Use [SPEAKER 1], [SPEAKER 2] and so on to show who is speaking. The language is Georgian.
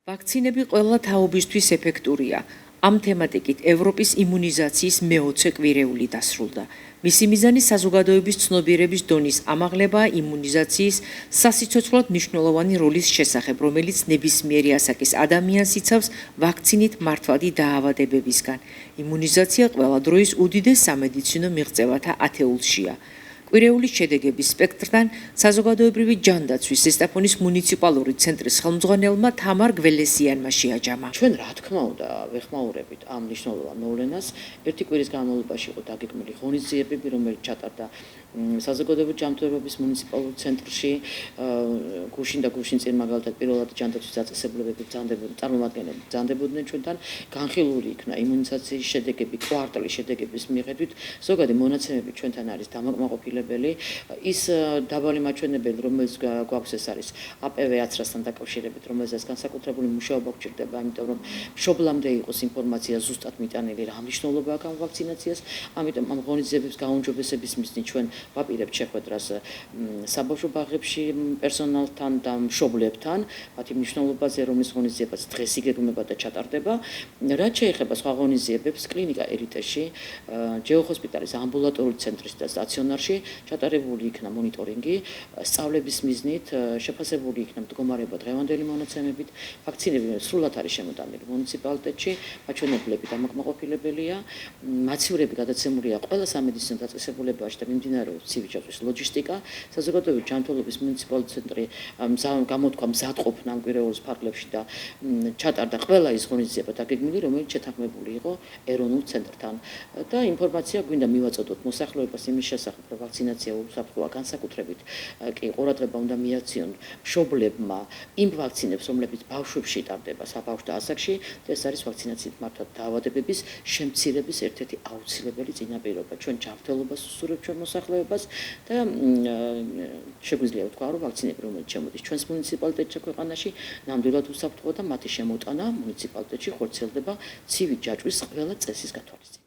[SPEAKER 1] ვაქცინები ყველა თაობისთვის ეფექტურია. ამ თემატიკით ევროპის იმუნიზაციის მე-20 კვირეული დასრულდა. მისი მიზანი საზოგადოების ცნობიერების დონის ამაღლებაა იმუნიზაციის სასიცოცხლოდ მნიშვნელოვანი როლის შესახებ, რომელიც ნებისმიერი ასაკის ადამიანს იცავს ვაქცინით მართვადი დაავადებებისგან. იმუნიზაცია ყველა დროის უდიდეს სამედიცინო მიღწევათა ათეულშია. კვირეულის შედეგების სპექტრთან საზოგადოებრივი ჯანდაცვის ზესტაფონის მუნიციპალური ცენტრის ხელმძღვანელმა თამარ გველესიანმა შეაჯამა.
[SPEAKER 2] ჩვენ რა თქმა უნდა ვეხმაურებით ამ მნიშვნელოვან მოვლენას. ერთი კვირის განმავლობაში იყო დაგეგმილი ღონისძიებები, რომელიც ჩატარდა საზოგადოებრივი ჯანმრთელობის მუნიციპალურ ცენტრში. გუშინ და გუშინწინ მაგალითად პირველად ჯანდაცვის დაწესებულებები წარმომადგენლები ბრძანდებოდნენ ჩვენთან. განხილული იქნა იმუნიზაციის შედეგები, კვარტალის შედეგების მიხედვით. ზოგადი მონაცემები ჩვენთან არის დამაკმაყოფილებელი. ის დაბალი მაჩვენებელი, რომელიც გვაქვს, ეს არის APV 1000-სთან დაკავშირებით, რომელზეც განსაკუთრებული მუშაობა გვჭირდება, იმიტომ რომ მშობლამდე იყოს ინფორმაცია ზუსტად მიტანილი, რა მნიშვნელობა აქვს ამ ვაქცინაციას. ამიტომ ამ ღონისძიებების გაუმჯობესების მიზნით ჩვენ ვაპირებთ შეხვედრას საბავშვო ბაღებში პერსონალთან და მშობლებთან, მათი მნიშვნელობაზე, რომლის ღონისძიებაც დღეს იგეგმება და ჩატარდება. რაც შეეხება სხვა ღონისძიებებს, კლინიკა ელიტეში, ჯეოხოსპიტალის ამბულატორული ცენტრის და სტაციონარში ჩატარებული იქნა მონიტორინგი, სწავლების მიზნით, შეფასებული იქნა მდგომარეობა დღევანდელი მონაცემებით, ვაქცინები სრულად არის შემოტანილი მუნიციპალიტეტში, მაჩვენებლები დამაკმაყოფილებელია, მაცივრები გადაცემულია ყველა სამედიცინო დაწესებულებაში და მიმდინარეობს ცივი ჩათვის ლოჯისტიკა, საზოგადოებრივი ჯანმრთელობის მუნიციპალური ცენტრი გამოთქვა მზადყოფნა ამ კვირეულის ფარგლებში და ჩატარდა ყველა ის ღონისძიება დაგეგმილი, რომელიც შეთანხმებული იყო ეროვნულ ცენტრთან და ინფორმაცია გვინდა მივაწოდოთ მოსახლეობას იმის შესახებ, რომ ვაქცინაცია უსაფრთხოა, განსაკუთრებით კი ყურადღება უნდა მიაქციონ მშობლებმა იმ ვაქცინებს, რომლებიც ბავშვებში ტარდება საბავშვო ასაკში, ეს არის ვაქცინაციით მართვა დაავადებების შემცირების ერთ-ერთი აუცილებელი წინაპირობა. ჩვენ ჯანმრთელობას უსურვებთ ჩვენ მოსახლეობას და შეგვიძლია ვთქვა, რომ ვაქცინები, რომელიც შემოდის ჩვენს მუნიციპალიტეტში ქვეყანაში, ნამდვილად უსაფრთხოა და მათი შემოტანა მუნიციპალიტეტში ხორციელდება ცივი ჯაჭვის ყველა წესის გათვალისწინებით.